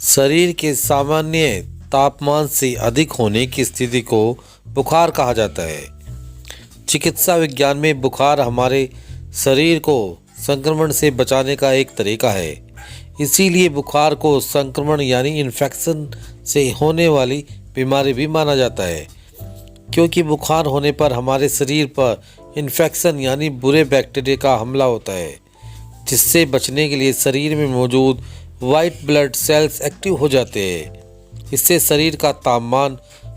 शरीर के सामान्य तापमान से अधिक होने की स्थिति को बुखार कहा जाता है। चिकित्सा विज्ञान में बुखार हमारे शरीर को संक्रमण से बचाने का एक तरीका है। इसीलिए बुखार को संक्रमण यानी इन्फेक्शन से होने वाली बीमारी भी माना जाता है, क्योंकि बुखार होने पर हमारे शरीर पर इन्फेक्शन यानी बुरे बैक्टीरिया का हमला होता है, जिससे बचने के लिए शरीर में मौजूद वाइट ब्लड सेल्स एक्टिव हो जाते हैं। इससे शरीर का तापमान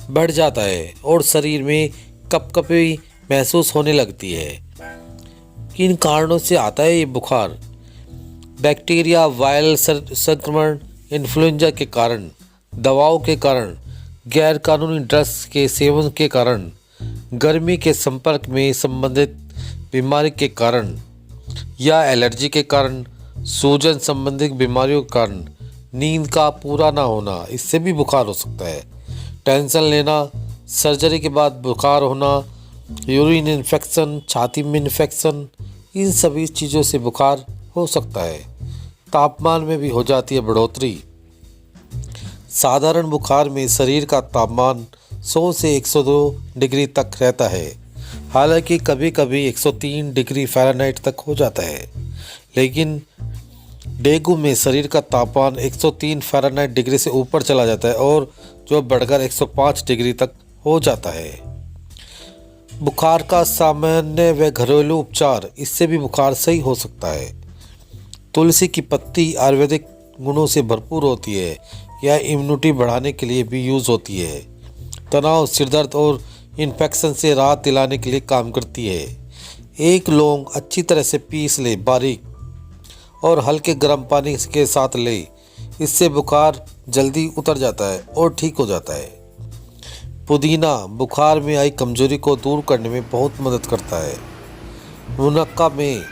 बढ़ जाता है और शरीर में कपकपी महसूस होने लगती है। किन कारणों से आता है ये बुखार? बैक्टीरिया, वायरल संक्रमण, इन्फ्लुएंजा के कारण, दवाओं के कारण, गैर कानूनी ड्रग्स के सेवन के कारण, गर्मी के संपर्क में संबंधित बीमारी के कारण या एलर्जी के कारण, सूजन संबंधित बीमारियों के कारण, नींद का पूरा ना होना, इससे भी बुखार हो सकता है। टेंशन लेना, सर्जरी के बाद बुखार होना, यूरिन इन्फेक्शन, छाती में इन्फेक्शन, इन सभी चीज़ों से बुखार हो सकता है। तापमान में भी हो जाती है बढ़ोतरी। साधारण बुखार में शरीर का तापमान 100 से 102 डिग्री तक रहता है। हालांकि कभी कभी 103 डिग्री फ़ारेनहाइट तक हो जाता है, लेकिन डेंगू में शरीर का तापमान 103 फ़ारेनहाइट डिग्री से ऊपर चला जाता है और जो बढ़कर 105 डिग्री तक हो जाता है। बुखार का सामान्य व घरेलू उपचार, इससे भी बुखार सही हो सकता है। तुलसी की पत्ती आयुर्वेदिक गुणों से भरपूर होती है। यह इम्यूनिटी बढ़ाने के लिए भी यूज़ होती है। तनाव, सिरदर्द और इन्फेक्शन से राहत दिलाने के लिए काम करती है। एक लौंग अच्छी तरह से पीस ले बारीक और हल्के गर्म पानी के साथ ले, इससे बुखार जल्दी उतर जाता है और ठीक हो जाता है। पुदीना बुखार में आई कमजोरी को दूर करने में बहुत मदद करता है। मुनक्का में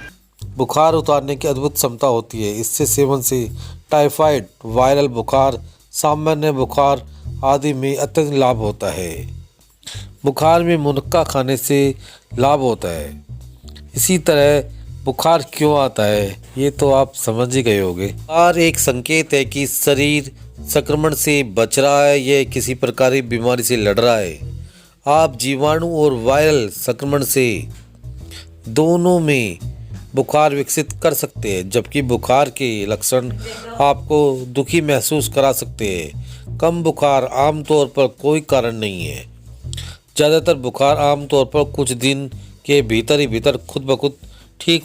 बुखार उतारने की अद्भुत क्षमता होती है। इससे सेवन से टाइफाइड, वायरल बुखार, सामान्य बुखार आदि में अत्यंत लाभ होता है। बुखार में मुनक्का खाने से लाभ होता है। इसी तरह बुखार क्यों आता है ये तो आप समझ ही गए होंगे। बुखार एक संकेत है कि शरीर संक्रमण से बच रहा है या किसी प्रकार की बीमारी से लड़ रहा है। आप जीवाणु और वायरल संक्रमण से दोनों में बुखार विकसित कर सकते हैं, जबकि बुखार के लक्षण आपको दुखी महसूस करा सकते हैं। कम बुखार आमतौर पर कोई कारण नहीं है। ज़्यादातर बुखार आमतौर पर कुछ दिन के भीतर ही भीतर खुद ब खुद ठीक